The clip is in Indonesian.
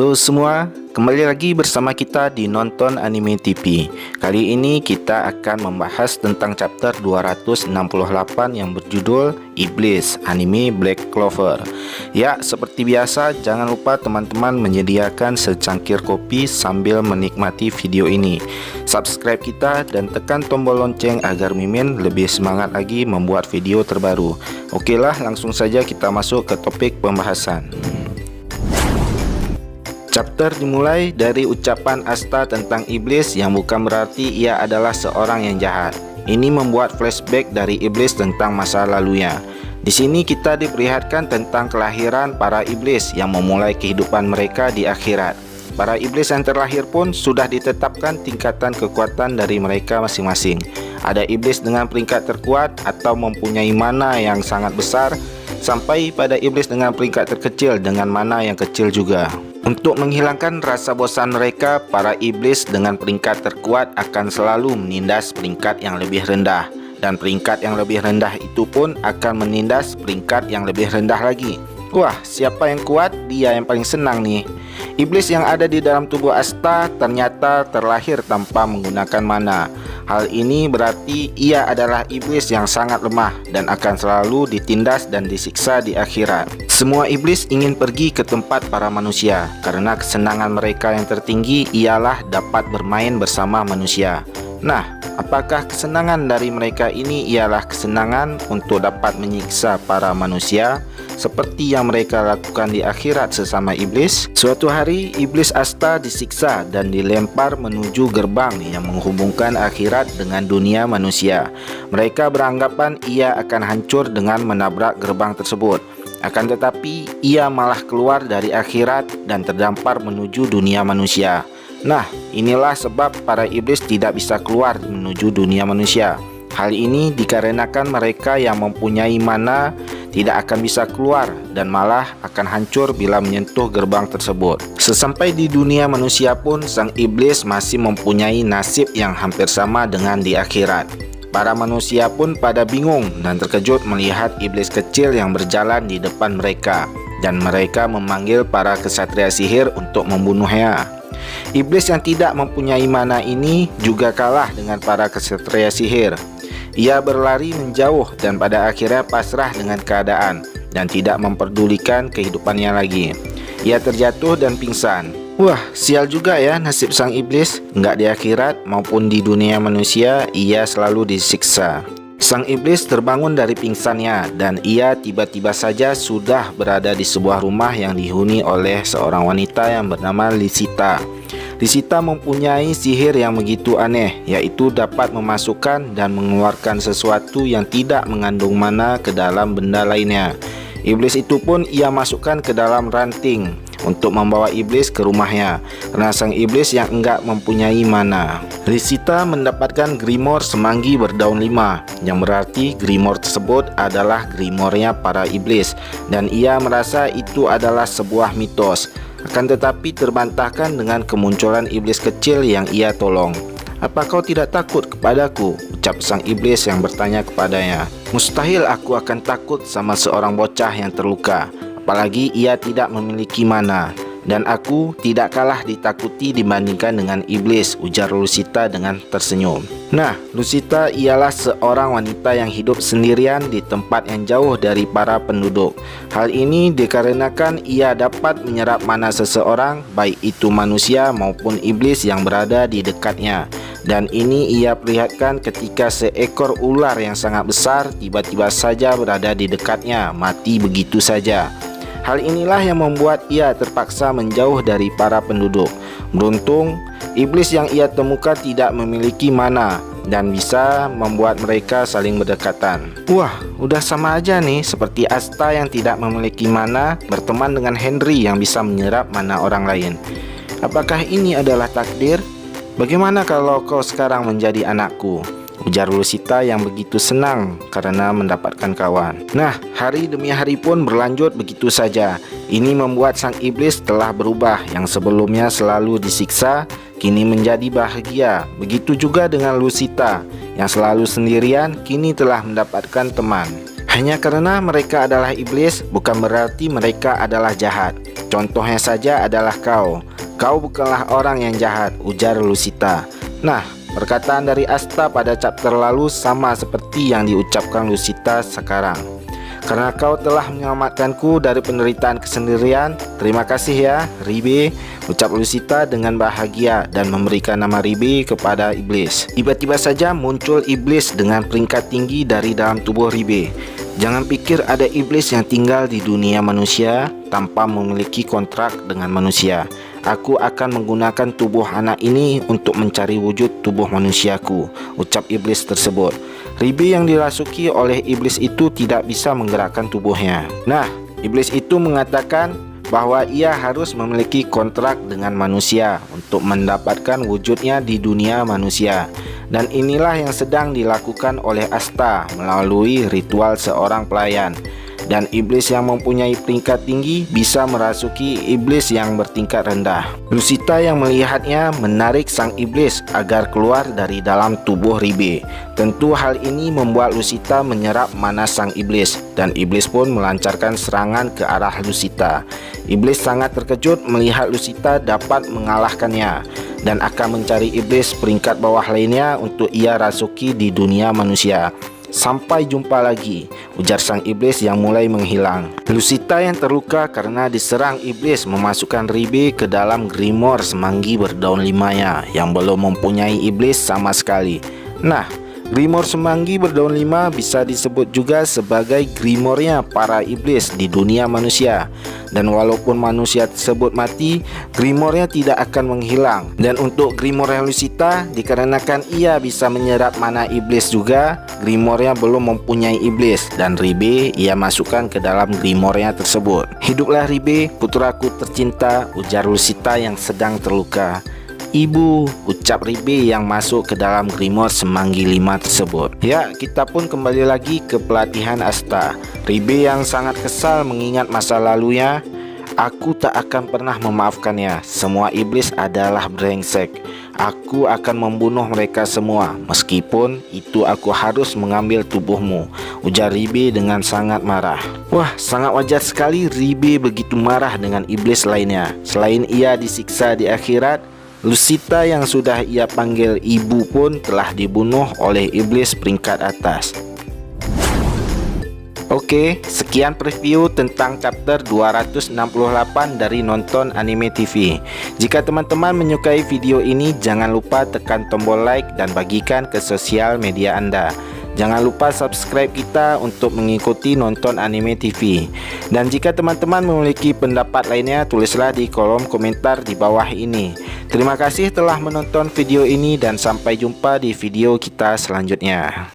Halo semua, kembali lagi bersama kita di Nonton Anime TV. Kali ini kita akan membahas tentang chapter 268 yang berjudul Iblis, anime Black Clover. Ya, seperti biasa, jangan lupa teman-teman menyediakan secangkir kopi sambil menikmati video ini. Subscribe kita dan tekan tombol lonceng agar Mimin lebih semangat lagi membuat video terbaru. Oke lah, langsung saja kita masuk ke topik pembahasan. Chapter dimulai dari ucapan Asta tentang iblis yang bukan berarti ia adalah seorang yang jahat. Ini membuat flashback dari iblis tentang masa lalunya. Di sini kita diperlihatkan tentang kelahiran para iblis yang memulai kehidupan mereka di akhirat. Para iblis yang terlahir pun sudah ditetapkan tingkatan kekuatan dari mereka masing-masing. Ada iblis dengan peringkat terkuat atau mempunyai mana yang sangat besar, sampai pada iblis dengan peringkat terkecil dengan mana yang kecil juga. Untuk menghilangkan rasa bosan mereka, para iblis dengan peringkat terkuat akan selalu menindas peringkat yang lebih rendah. Dan peringkat yang lebih rendah itu pun akan menindas peringkat yang lebih rendah lagi. Wah, siapa yang kuat? Dia yang paling senang nih. Iblis yang ada di dalam tubuh Asta ternyata terlahir tanpa menggunakan mana. Hal ini berarti ia adalah iblis yang sangat lemah dan akan selalu ditindas dan disiksa di akhirat. Semua iblis ingin pergi ke tempat para manusia karena kesenangan mereka yang tertinggi ialah dapat bermain bersama manusia. Nah, apakah kesenangan dari mereka ini ialah kesenangan untuk dapat menyiksa para manusia seperti yang mereka lakukan di akhirat sesama iblis? Suatu hari, iblis Asta disiksa dan dilempar menuju gerbang yang menghubungkan akhirat dengan dunia manusia. Mereka beranggapan ia akan hancur dengan menabrak gerbang tersebut. Akan tetapi, ia malah keluar dari akhirat dan terdampar menuju dunia manusia. Nah, inilah sebab para iblis tidak bisa keluar menuju dunia manusia. Hal ini dikarenakan mereka yang mempunyai mana tidak akan bisa keluar dan malah akan hancur bila menyentuh gerbang tersebut. Sesampai di dunia manusia pun, sang iblis masih mempunyai nasib yang hampir sama dengan di akhirat. Para manusia pun pada bingung dan terkejut melihat iblis kecil yang berjalan di depan mereka, dan mereka memanggil para kesatria sihir untuk membunuhnya. Iblis yang tidak mempunyai mana ini juga kalah dengan para kesatria sihir. Ia berlari menjauh dan pada akhirnya pasrah dengan keadaan dan tidak memperdulikan kehidupannya lagi. Ia terjatuh dan pingsan. Wah, sial juga ya nasib sang iblis. Enggak di akhirat maupun di dunia manusia, ia selalu disiksa. Sang iblis terbangun dari pingsannya dan ia tiba-tiba saja sudah berada di sebuah rumah yang dihuni oleh seorang wanita yang bernama Lisita. Lisita mempunyai sihir yang begitu aneh, yaitu dapat memasukkan dan mengeluarkan sesuatu yang tidak mengandung mana ke dalam benda lainnya. Iblis itu pun ia masukkan ke dalam ranting untuk membawa iblis ke rumahnya, karena sang iblis yang enggak mempunyai mana. Lisita mendapatkan Grimoire Semanggi berdaun 5, yang berarti Grimoire tersebut adalah Grimoire-nya para iblis, dan ia merasa itu adalah sebuah mitos. Akan tetapi terbantahkan dengan kemunculan iblis kecil yang ia tolong. "Apa kau tidak takut kepadaku?" ucap sang iblis yang bertanya kepadanya. "Mustahil aku akan takut sama seorang bocah yang terluka, apalagi ia tidak memiliki mana. Dan aku tidak kalah ditakuti dibandingkan dengan iblis," ujar Lisita dengan tersenyum. Nah, Lisita ialah seorang wanita yang hidup sendirian di tempat yang jauh dari para penduduk. Hal ini dikarenakan ia dapat menyerap mana seseorang, baik itu manusia maupun iblis yang berada di dekatnya. Dan ini ia perlihatkan ketika seekor ular yang sangat besar tiba-tiba saja berada di dekatnya, mati begitu saja. Hal inilah yang membuat ia terpaksa menjauh dari para penduduk. Beruntung, iblis yang ia temukan tidak memiliki mana dan bisa membuat mereka saling berdekatan. Wah, udah sama aja nih seperti Asta yang tidak memiliki mana berteman dengan Henry yang bisa menyerap mana orang lain. Apakah ini adalah takdir? Bagaimana kalau kau sekarang menjadi anakku? Ujar Lisita yang begitu senang karena mendapatkan kawan. Nah, hari demi hari pun berlanjut begitu saja. Ini membuat sang iblis telah berubah, yang sebelumnya selalu disiksa, kini menjadi bahagia. Begitu juga dengan Lisita, yang selalu sendirian, kini telah mendapatkan teman. Hanya karena mereka adalah iblis, bukan berarti mereka adalah jahat. Contohnya saja adalah kau. Kau bukanlah orang yang jahat, ujar Lucita. Nah, perkataan dari Asta pada chapter lalu sama seperti yang diucapkan Lucita sekarang. Karena kau telah menyelamatkanku dari penderitaan kesendirian, terima kasih ya, Ribe, ucap Lucita dengan bahagia dan memberikan nama Ribe kepada iblis. Tiba-tiba saja muncul iblis dengan peringkat tinggi dari dalam tubuh Ribe. Jangan pikir ada iblis yang tinggal di dunia manusia tanpa memiliki kontrak dengan manusia. Aku akan menggunakan tubuh anak ini untuk mencari wujud tubuh manusiaku, ucap iblis tersebut. Ribe yang dirasuki oleh iblis itu tidak bisa menggerakkan tubuhnya. Nah, iblis itu mengatakan bahwa ia harus memiliki kontrak dengan manusia untuk mendapatkan wujudnya di dunia manusia. Dan inilah yang sedang dilakukan oleh Asta melalui ritual seorang pelayan. Dan iblis yang mempunyai peringkat tinggi bisa merasuki iblis yang bertingkat rendah. Lucita yang melihatnya menarik sang iblis agar keluar dari dalam tubuh Ribe. Tentu hal ini membuat Lucita menyerap mana sang iblis, dan iblis pun melancarkan serangan ke arah Lucita. Iblis sangat terkejut melihat Lucita dapat mengalahkannya dan akan mencari iblis peringkat bawah lainnya untuk ia rasuki di dunia manusia. Sampai jumpa lagi, ujar sang iblis yang mulai menghilang. Lucita yang terluka karena diserang iblis memasukkan Ribe ke dalam Grimoire Semanggi Berdaun Limanya yang belum mempunyai iblis sama sekali. Nah, Grimoire Semanggi Berdaun Lima bisa disebut juga sebagai Grimoire-nya para iblis di dunia manusia. Dan walaupun manusia tersebut mati, Grimoire-nya tidak akan menghilang. Dan untuk Grimoire Lucita, dikarenakan ia bisa menyerap mana iblis juga, Grimoire-nya belum mempunyai iblis. Dan Ribe ia masukkan ke dalam Grimoire-nya tersebut. Hiduplah Ribe, putraku tercinta, ujar Lucita yang sedang terluka. Ibu, ucap Ribe yang masuk ke dalam Grimoire Semanggi 5 tersebut. Ya, kita pun kembali lagi ke pelatihan Asta. Ribe yang sangat kesal mengingat masa lalunya. Aku tak akan pernah memaafkannya. Semua iblis adalah brengsek. Aku akan membunuh mereka semua. Meskipun itu aku harus mengambil tubuhmu, ujar Ribe dengan sangat marah. Wah, sangat wajar sekali Ribe begitu marah dengan iblis lainnya. Selain ia disiksa di akhirat, Lucita yang sudah ia panggil ibu pun telah dibunuh oleh iblis peringkat atas. Oke, sekian preview tentang chapter 268 dari Nonton Anime TV. Jika teman-teman menyukai video ini, jangan lupa tekan tombol like dan bagikan ke sosial media Anda. Jangan lupa subscribe kita untuk mengikuti Nonton Anime TV. Dan jika teman-teman memiliki pendapat lainnya, tulislah di kolom komentar di bawah ini. Terima kasih telah menonton video ini dan sampai jumpa di video kita selanjutnya.